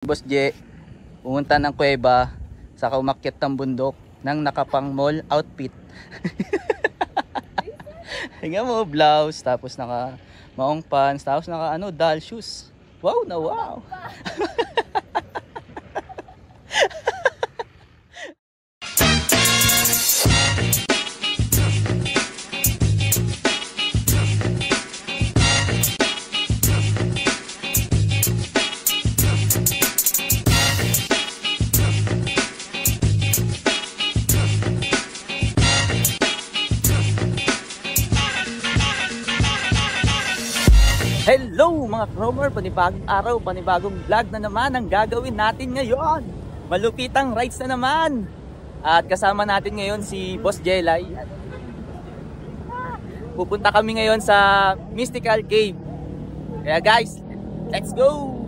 Boss J, pumunta ng kuweba, saka umakyat ng bundok ng nakapang mall outfit. Tingnan mo, blouse, tapos naka maong pants, tapos naka doll shoes. Wow na wow. Hello mga Cromer, panibagong araw, panibagong vlog na naman ang gagawin natin ngayon. Malupitang rides na naman. At kasama natin ngayon si Boss Jelay. Pupunta kami ngayon sa Mystical Cave. Kaya guys, let's go!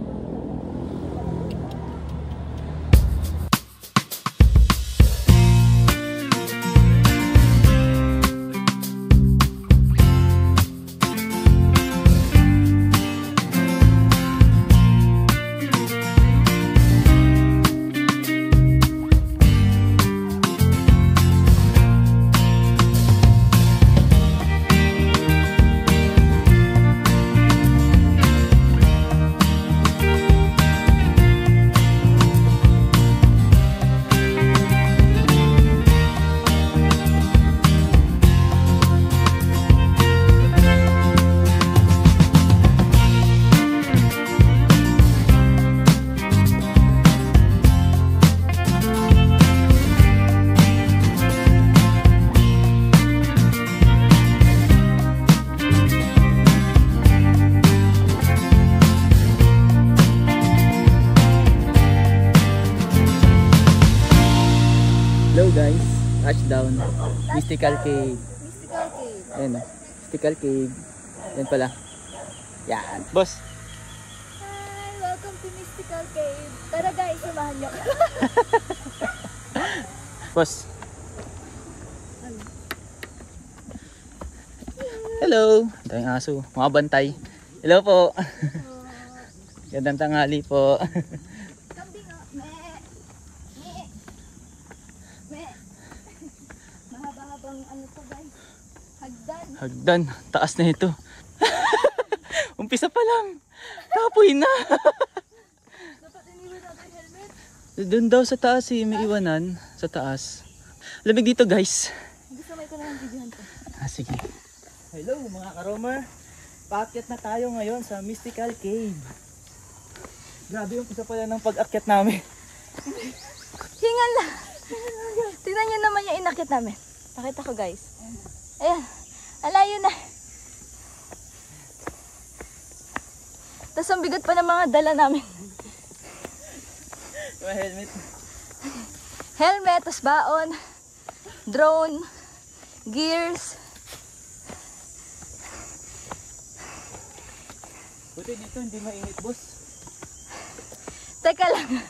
Hello guys, touchdown, Mystical Cave. Mystical Cave. Ayan o, Mystical Cave. Yan pala. Yan, boss. Hi! Welcome to Mystical Cave. Tara guys, samahan niyo. Boss. Hello. Daming aso, mga bantay. Hello po. Gandang tanghali po. Kambing o. Me. Mahaba-habang ano to guys. Hagdan. Hagdan, taas na ito. Umpisa pa lang. Kapoy na. Dapat iniwan natin helmet. Doon daw sa taas eh, may iwanan sa taas. Lamig dito guys. Gusto may ko na ng videohan to. Sige. Hello mga karomer. Paakyat na tayo ngayon sa Mystical Cave. Grabe yung isa pala ng pag-akyat namin. Hingal na. Tingnan niyo naman yung inakit namin. Pakita ko guys. Ayan. Alayo na. Tapos ang bigat pa ng mga dala namin. Yung helmet. Helmet, tapos baon, drone, gears. Buti dito hindi mainit boss. Teka lang.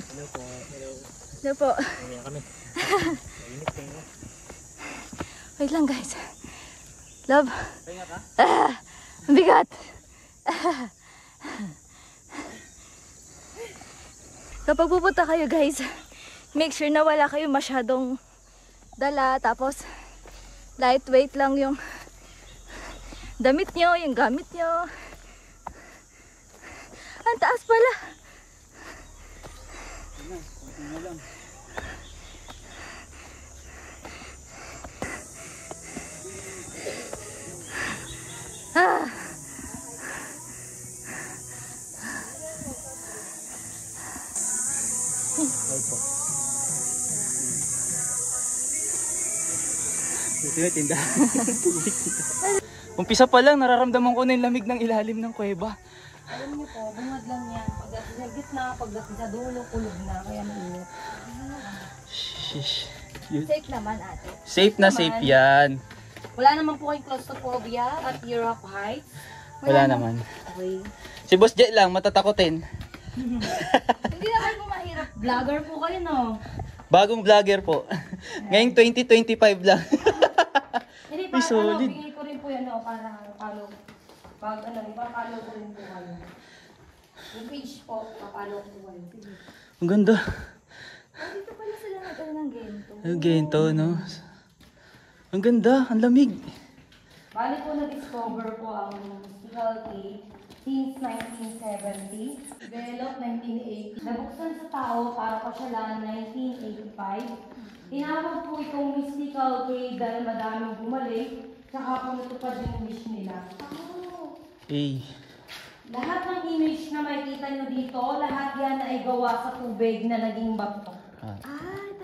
Hello po. Hello. Ano po? Kaya kami. Mainit kayo. Wait lang guys. Love. Kaya ka? Ang bigat. Kapag pupunta kayo guys, make sure na wala kayo masyadong dala. Tapos lightweight lang yung damit nyo, yung gamit nyo. Ang taas pala. Ano lang. Ah. Tinda. Umpisa pa lang, nararamdaman ko na yung lamig ng ilalim ng kuweba. Alam niyo po, bungad lang yan. Pagdating sa gitna, pagdating sa dulo, kulog na. Kaya mainit. Shish. Safe naman ate. Safe na safe yan. Wala naman po kayong claustrophobia at fear of heights. Wala naman. Okay. Si Boss Jet lang, matatakotin. Hindi naman po mahirap. Vlogger po kayo, no? Bagong vlogger po. Ngayong 2025 lang. Hindi Ay, pa, solid. bigay ko rin po yan, no? Para follow. Pag, ipapollow ko rin po kayo. Yung page po, papalo ko. Sige. Ang ganda. Dito pala sila nagano ng gento. Ang gento, no? Ang ganda, ang lamig. Bali po na-discover po ang mystical cave since 1970. Developed 1980. Nabuksan sa tao para pasyalan 1985. Tinawag po itong mystical cave dahil madaming bumalik, tsaka po natupad yung wish nila. Lahat ng image na makikita nyo dito, lahat yan ay gawa sa tubig na naging bato.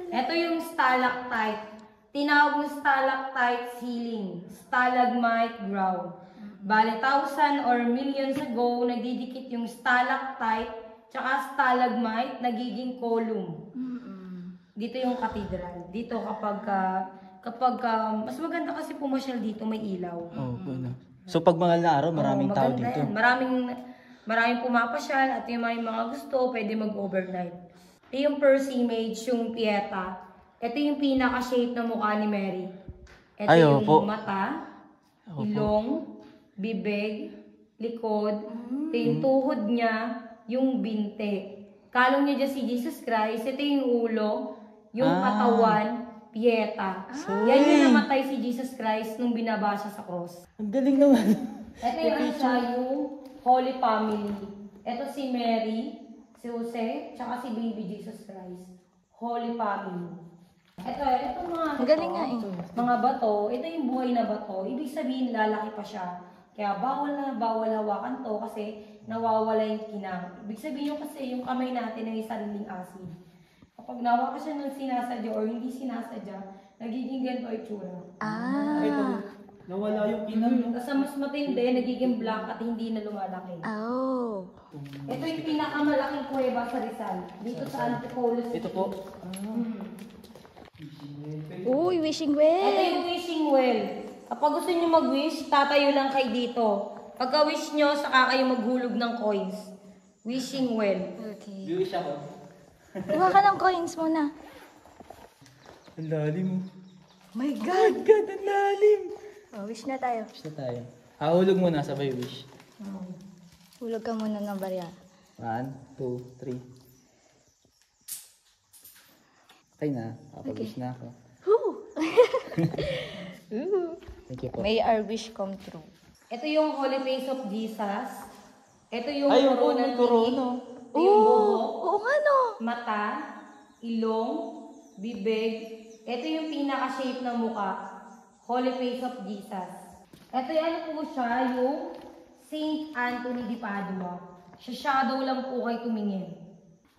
Ito yung stalactite. Tinawag na stalactite ceiling, stalagmite ground. Bale, 1,000 or millions ago, nagdidikit yung stalactite tsaka stalagmite, nagiging column. Dito yung cathedral. Dito kapag mas maganda kasi pumasyal dito, may ilaw. Bueno. So pag mahal na araw, maraming tao dito. Yan. Maraming pumapasyal at yung may mga gusto, pwede mag-overnight. Ito yung first image, yung Pieta. Ito yung pinaka-shape na mukha ni Mary. Ito yung mata, ilong, bibig, likod. Ito yung tuhod niya, yung binte. Kalong niya dyan si Jesus Christ. Ito yung ulo, yung katawan, Pieta. Yan yung namatay si Jesus Christ nung binaba siya sa cross. Ang galing naman. Ito yung Holy Family. Ito si Mary, si Jose, tsaka si Baby Jesus Christ. Holy Family. Ito mga Galing nga eh. Mga bato, ito yung buhay na bato. Ibig sabihin, lalaki pa siya. Kaya bawal hawakan to kasi nawawala yung kinang. Ibig sabihin yung kasi yung kamay natin ay sariling acid. Kapag nawakan siya ng sinasadya or hindi sinasadya, nagiging ganito ay tsura. Ito, nawala yung kinang. Kasi mas matindi, nagiging black at hindi na lumalaki. Ito yung pinakamalaking kuweba sa Rizal. Dito sa Antipolo City. Ito po. Uy, wishing well. Ito yung wishing well. Kapag gusto nyo mag-wish, tatayo lang kayo dito. Pagka-wish nyo, saka kayo maghulog ng coins. Wishing well. Okay. Wish ako. Kuha ka ng coins muna. Ang lalim. My God! Ang lalim. Wish na tayo. Wish na tayo. Hahulog muna, sabay wish. Hulog ka muna ng barya. 1, 2, 3. Okay na. Kapag-wish na ako. Thank you po. May our wish come true. Ito yung Holy Face of Jesus. Ito yung Ay, corona may corona. Ito yung buhok, Oo nga no. mata, ilong, bibig. Ito yung pinaka-shape ng mukha. Holy Face of Jesus. Ito yung ano po siya, yung Saint Anthony de Padua. Sa shadow lang po kayo tumingin.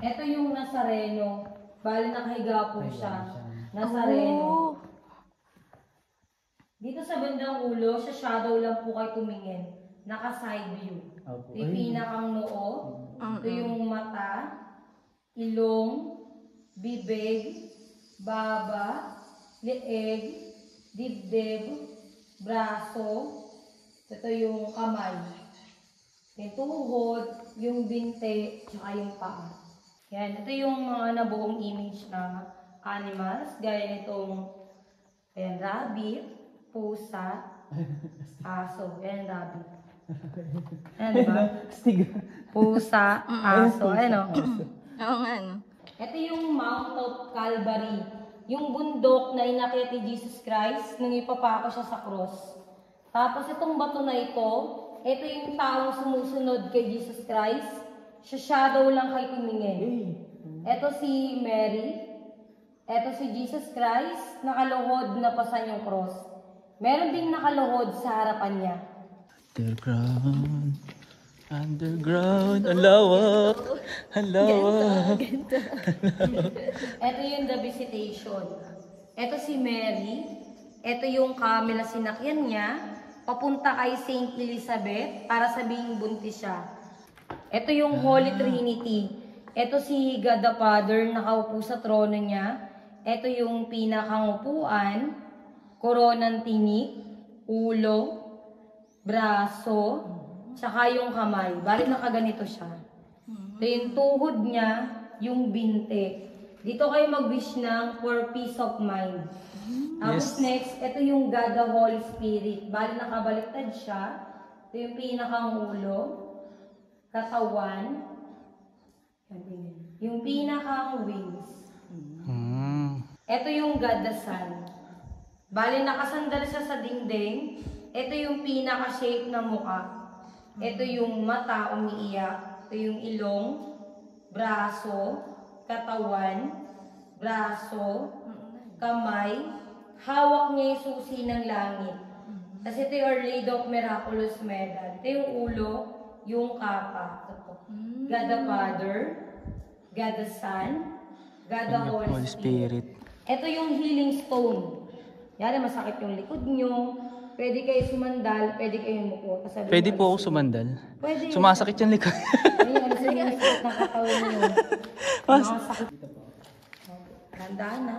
Ito yung Nazareno. Bali nakahiga po siya. Nazareno. Dito sa bandang ulo, sa shadow lang po kayo tumingin. Naka-side view. Ito yung pinakang noo. Ito yung mata, ilong, bibig, baba, leeg, dibdib, braso. Ito yung kamay. Yung tuhod, yung binte, tsaka yung paa. Yan. Ito yung mga nabuong image na animals. Gaya nitong rabbit, pusa, aso. Yan, rabbit. Ayan, diba? Pusa, aso. Ayan, o. Oo nga no. Ito yung Mount of Calvary. Yung bundok na inakyat ni Jesus Christ nung ipapako siya sa cross. Tapos itong bato na ito yung taong sumusunod kay Jesus Christ. Sa shadow lang kayo tumingin. Ito si Mary. Ito si Jesus Christ. Nakaluhod na pasan yung cross. Meron ding nakaluhod sa harapan niya. Underground. Ang lawak. Ang lawak. Ito yung The Visitation. Ito si Mary. Ito yung camel na sinakyan niya. Papunta kay Saint Elizabeth para sabihing buntis siya. Ito yung Holy Trinity. Ito si God the Father, nakaupo sa trono niya. Ito yung pinakang upuan, koronang tinik, ulo, braso, tsaka yung kamay. Bali nakaganito siya. Ito yung tuhod niya, yung binte. Dito kayo mag-wish ng for peace of mind. Tapos next, ito yung God the Holy Spirit. Bali nakabaliktad siya. Ito yung pinakang ulo, katawan, Yung pinakang wings. Ito yung God the Sun. Bali, nakasandal siya sa dingding. Ito yung pinaka-shape na mukha. Ito yung mata, umiiyak. Ito yung ilong, braso, katawan, braso, kamay. Hawak niya yung susi ng langit. Kasi ito yung Our Lady of Miraculous Medal. Ito yung ulo, yung kapa. God the Father, God the Son, God the Holy Spirit. Ito yung healing stone. Yan, masakit yung likod nyo. Pwede kayo sumandal, pwede kayo mupo. Pwede po ako sumandal. Pwede. Sumasakit yung likod. Ayun, ano sila yung sakit ng katawan nyo. Mga sakit. Tandaan na.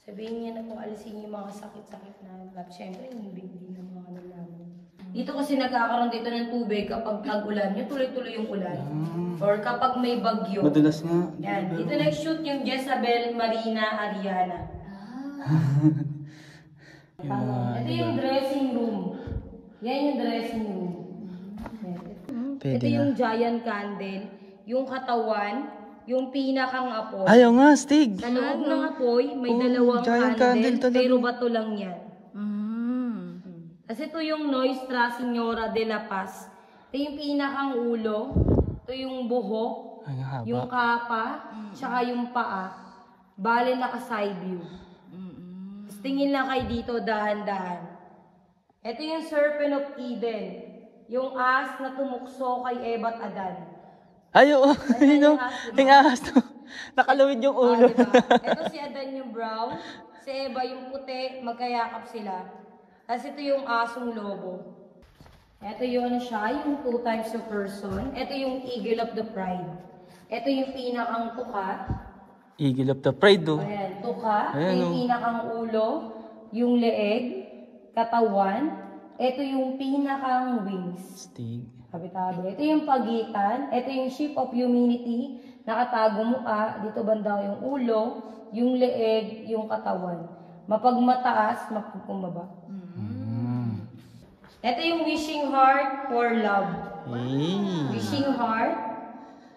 Sabihin niya na po, alisin yung mga sakit-sakit na lab. Siyempre, yung big din ng mga nalaman. Dito kasi nagkakaroon dito ng tubig kapag tag-ulan. Yung tuloy-tuloy yung ulan. Or kapag may bagyo. Madulas nga. Yan. Dito nag-shoot yung Jezabel Marina Ariana. Ito yung dressing room. Yan yung dressing room. Ito yung giant candle. Yung katawan. Yung pinakang apoy. Ayaw nga, Stig. Sa loob ng apoy, may dalawang candle, pero bato lang yan. Kasi ito yung Nuestra Señora de la Paz. Ito yung pinakang ulo, ito yung buhok, yung kapa, tsaka yung paa. Bale naka-side view. Tingin lang kayo dito, dahan-dahan. Ito yung Serpent of Eden. Yung as na tumukso kay Eva at Adan. Ay, oo. Yung ahas to. Nakalawid yung ulo. Diba? Ito si Adan yung brown, si Eva yung puti, magkayakap sila. Tapos ito yung asong lobo. Ito yung ano siya, yung 2 times a person. Ito yung Eagle of the Pride. Ito yung pinakang tuka. Eagle of the Pride, oh. Ayan, tuka. Ayan, Ito yung pinakang ulo, yung leeg, katawan. Ito yung pinakang wings. Stig. Tabi-tabi. Ito yung pagitan. Ito yung ship of humanity. Nakatago mukha. Dito banda yung ulo, yung leeg, yung katawan. Mapagmataas, mapagkumbaba. Ito yung wishing heart for love. Wishing heart.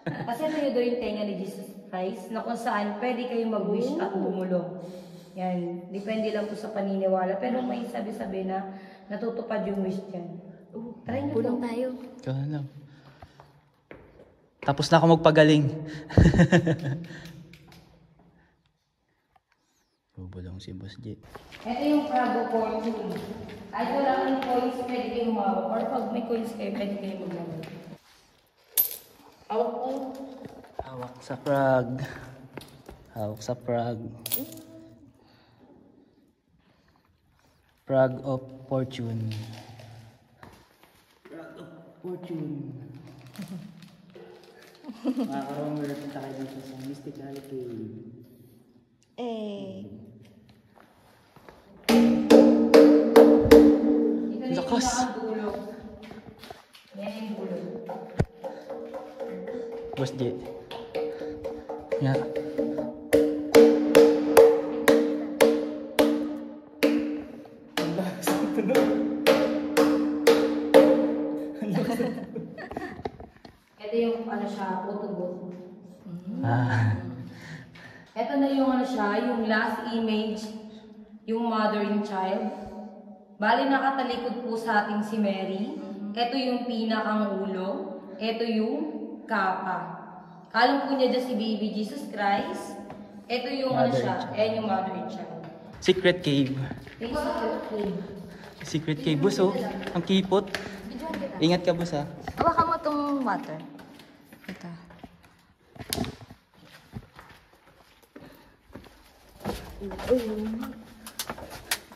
Kasi ito yung yung tenga ni Jesus Christ na kung saan pwede kayong mag-wish at bumulong. Yan. Depende lang po sa paniniwala. Pero may sabi-sabi na natutupad yung wish dyan. Try nyo Bulong po. tayo. Ikaw na lang. Tapos na ako magpagaling. Bubulong si Boss J. Ito yung Prago fortune. Kahit wala kang coins, pwede kayong mawag. Or pag may coins kayo, pwede kayong maglagay. Awak po. Hawak sa frog. Hawak sa frog. Frog of Fortune. Frog of Fortune. Makakaroon mo punta kayo dito sa Mystical Cave. Lakas. Yan yung dulo. Boss J. Yan. Ito yung ano siya, putubo. Ito na yung ano siya, yung last image, yung mother and child. Bali nakatalikod po sa ating si Mary. Ito yung pinakang ulo. Ito yung kapa. Kalong po niya dyan si baby Jesus Christ. Ito yung ano siya, ayan yung mother and child. Secret Cave. Ito yung secret cave. Secret Cave, boss, oh. Ang kipot. Ingat ka, boss, ha. Hawakan mo tong water. Ito.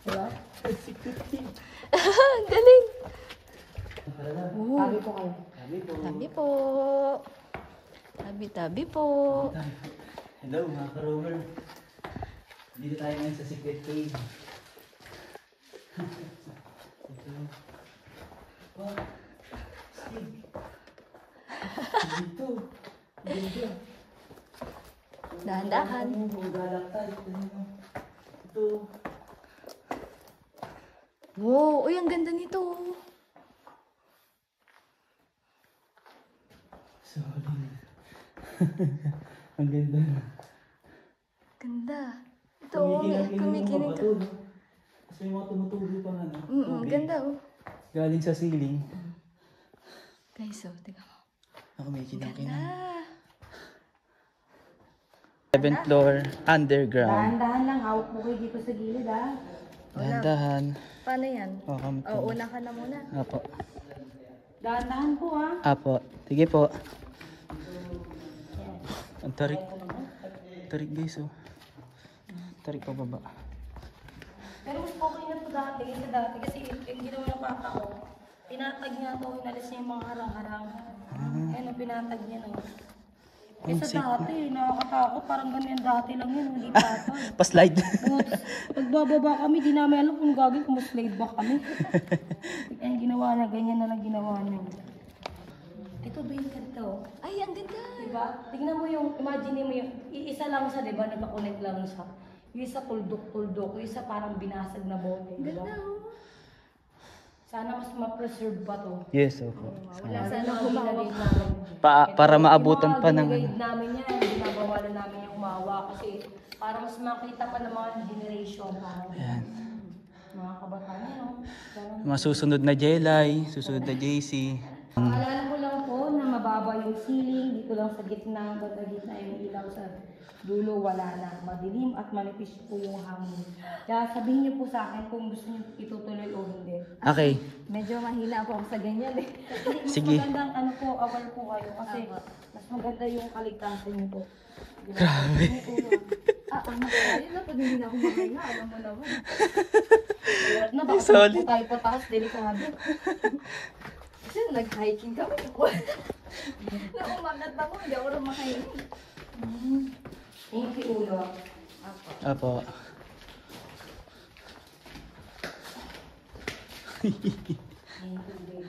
Diba? Galing! Sabi po kayo. Tabi po. Tabi-tabi po. Hello, mga ka-rover. Dito tayo ngayon sa Secret Cave. Wow. Stig. Dito. Dito. Dahan-dahan. Galak tayo. Ito. Wow, uy, ang ganda nito. Sorry. Ang ganda. Ganda. Ito, kumikinig ka. Kasi may mga tumutuloy pa nga. Ganda oh. Galing sa ceiling. Guys, oh, tingnan mo. Ako may Ganda. kinang. 7th floor, underground. Dahan-dahan lang, hawak mo kayo dito sa gilid ha. Dahan-dahan. Paano yan? Oh, Una ka na muna. Apo. Dahan-dahan po ha. Apo. Sige po. Ang tarik. Tarik guys oh. Tarik pa baba. Pero mas okay na po dati kaysa dati kasi yung ginawa ng papa ko, pinatag niya ito, inalis niya yung mga harang-harang. Ayun, pinatag niya no. Kaysa dati, nakakatakot, parang ganyan dati lang yun, hindi patag. Pa-slide. Pagbababa kami, di namin alam kung gagawin, kung slide back kami. Ay, ginawa na, ganyan na lang ginawa niya. Ito ba yung ganito? Ay, ang ganda. Diba? Tignan mo yung, imagine mo yung, isa lang siya, diba? Nagka-connect lang siya. Yung isa tuldok-tuldok, yung isa parang binasag na bote. Diba? Ganda oh. Sana mas ma-preserve pa to. Yes, opo. Wala sana humawak. Para maabutan pa ng... Yung mga namin yan, binabawalan namin yung umawa kasi para mas makita pa ng mga generation. Ayan. Mga kabataan yan, no? Mga susunod na Jelay, susunod na JC. Alala ko lang po na mababa yung ceiling, dito lang sa gitna, hanggang sa gitna yung ilaw sa dulo, wala na. Madilim at manipis po yung hangin. Kaya sabihin niyo po sa akin kung gusto niyo itutuloy o hindi. Okay. Medyo mahina po ako sa ganyan eh. Mas Sige. magandang ano po, aware po kayo kasi mas maganda yung kaligtasan niyo po. Grabe. Ayun na, pag hindi na ako makahinga, alam mo naman. Iwag na, baka Solid. po tayo pataas, delikado. Kasi nag-hiking kami. Nung umangat ako, hindi ako rin makahinga. Yung si ulo. Apo. Yung tubig.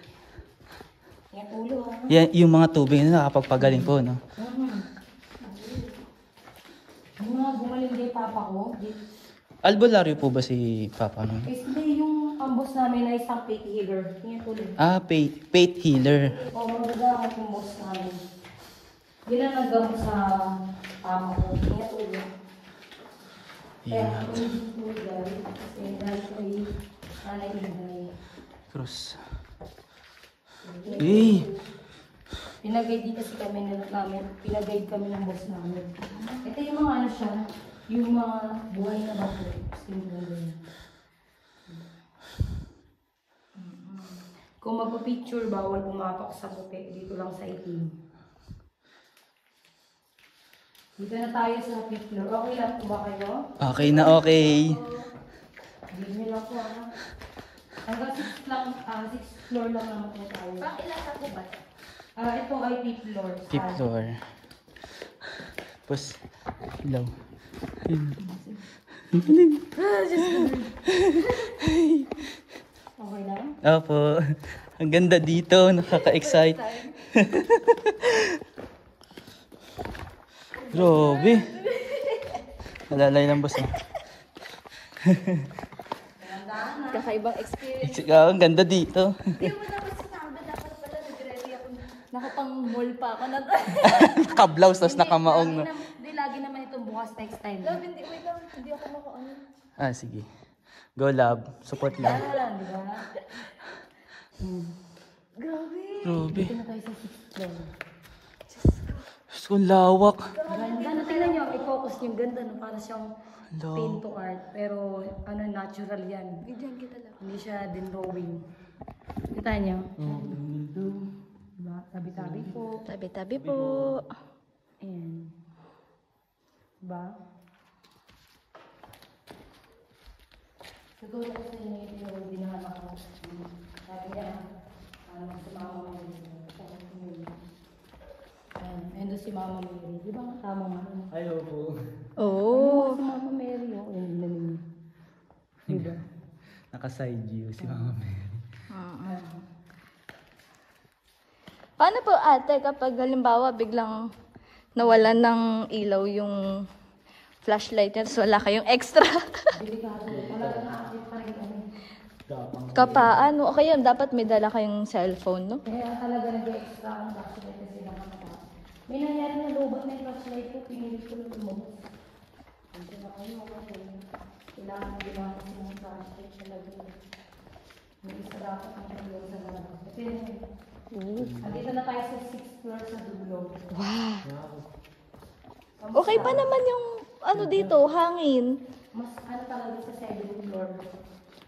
Yung ulo. Yan, yung mga tubig na nakapagpagaling po, no? Yung mga gumaling kay papa ko, Albularyo po ba si Papa no? hindi yung ambos namin na isang faith healer. Yung tulad. Faith healer. O, magagamit yung boss namin. Yun ang naggamot sa papa ko. Yung tulad. Kaya Yeah. ako yung tulad. Kasi dahil ko ay nanay Inday. Cross. Eh! Pinag-guide din kasi kami namin, pinag-guide kami ng boss namin. Ito yung mga ano siya, yung mga buhay na bato. Kung magpa-picture, bawal pumapak sa puti. Dito lang sa itim. Dito na tayo sa picture. Okay lang po ba kayo? Okay na okay. Hindi nyo lang po ano. Hanggang 6th floor lang naman po tayo. Ilan ako ba? Ito ay 5th floor. 5th floor. Tapos, ilaw. Okay lang? Opo. Ang ganda dito. Nakaka-excite. Grabe. Nalalay lang boss. Kakaibang experience. Ang ganda dito. Hindi mo dapat sinabi, dapat pala nag-ready ako. Nakapang-mall pa ako na. Naka-blouse, tapos nakamaong. No? Hindi, lagi naman itong bukas next time. Love, hindi, wait lang. Hindi ako makaano. Sige. Go lab. Support lab. Ano lang, di ba? Grabe. Grabe. Dito na tayo sa 6th floor. Diyos ko, lawak. Ganda. Tingnan nyo, i-focus nyo. Ganda, no? Para siyang Hello. paint to art. Pero, ano, natural yan. Bigyan kita lang. Hindi siya din drawing. Kita nyo? Diba? Tabi-tabi po. Tabi-tabi po. Ayan. Diba? Siguro ko sa inyo ito yung dinahanak ko. Sabi niya, si Mama Mary. Ayan doon si Mama Mary. Di ba tama nga? Ayaw po. Oo. Si Mama Mary, oh. Ayan, namin. Diba? Naka-side view si Mama Mary. Paano po ate kapag halimbawa biglang nawalan ng ilaw yung flashlight niya tapos wala kayong extra? Delikado. Wala na akit pa rin kami. Kapaan. O kaya dapat may dala kayong cellphone, no? Kaya talaga nag-extra akong flashlight kasi nakakata. May nangyari na lobat na yung flashlight ko, pinilit ko na lumabas. Hindi na kayo, okay. Kailangan na ginawa kasi ng flashlight talaga. May isa dapat ang paglaw sa labas. Kasi andito na tayo sa 6th floor sa dulo. Wow. Okay pa naman yung ano dito, hangin. Mas ano talaga sa 7th floor.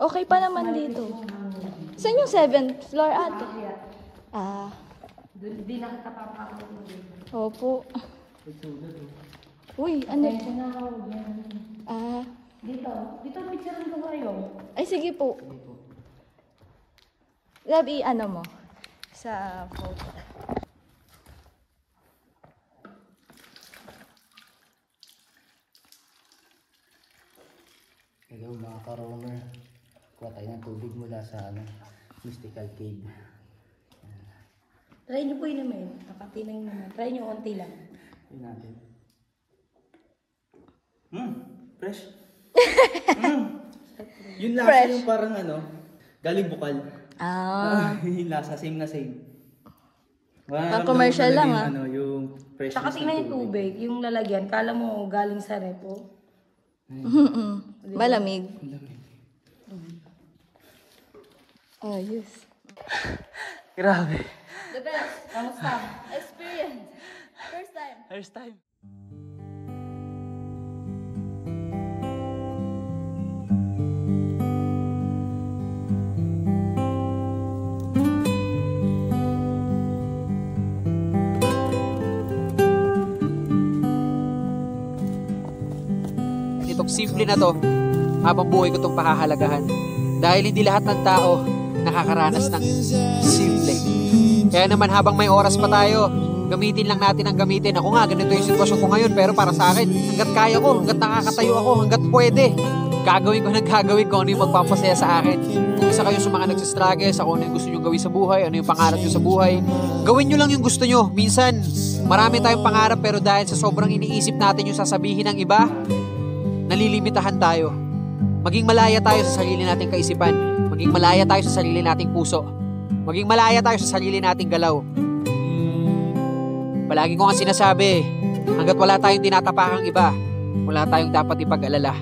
Okay pa naman dito. Saan yung 7th floor ate? Kaya, Ah, di na kita papakawin dito. opo. Uy, ano? Medyo na ako, yan. Ah, Dito picture ko kayo. ay sige po. Love, ano mo? Sa photo. Hello mga ka-roamer. Kuha tayo ng tubig mula sa mystical cave. Try nyo po yun naman. Nakatinay naman. Try nyo konti lang. Yun natin. Fresh. Yung lasa Fresh. yung parang galing bukal. Yung lasa, same na same. Pang commercial lang, yung fresh. Tsaka tingnan yung tubig, yung lalagyan. Kala mo galing sa repo. Malamig. Ayos. Grabe. The best. Kamusta? Experience. First time. First time. Itong simple na to, habang buhay ko itong pahahalagahan. Dahil hindi lahat ng tao nakakaranas ng simple. Kaya naman habang may oras pa tayo, gamitin lang natin ang gamitin. Ako nga, ganito yung sitwasyon ko ngayon, pero para sa akin, hanggat kaya ko, hanggat nakakatayo ako, hanggat pwede, gagawin ko kung ano yung magpapasaya sa akin. Kung isa kayo sa mga nagsistruggle, sa kung ano yung gusto nyo gawin sa buhay, ano yung pangarap nyo sa buhay, gawin nyo lang yung gusto nyo. Minsan, marami tayong pangarap, pero dahil sa sobrang iniisip natin yung sasabihin ng iba, nalilimitahan tayo. Maging malaya tayo sa sarili nating kaisipan. Maging malaya tayo sa sarili nating puso. Maging malaya tayo sa sarili nating galaw. Palagi ko nga sinasabi, hanggat wala tayong tinatapakang iba, wala tayong dapat ipag-alala.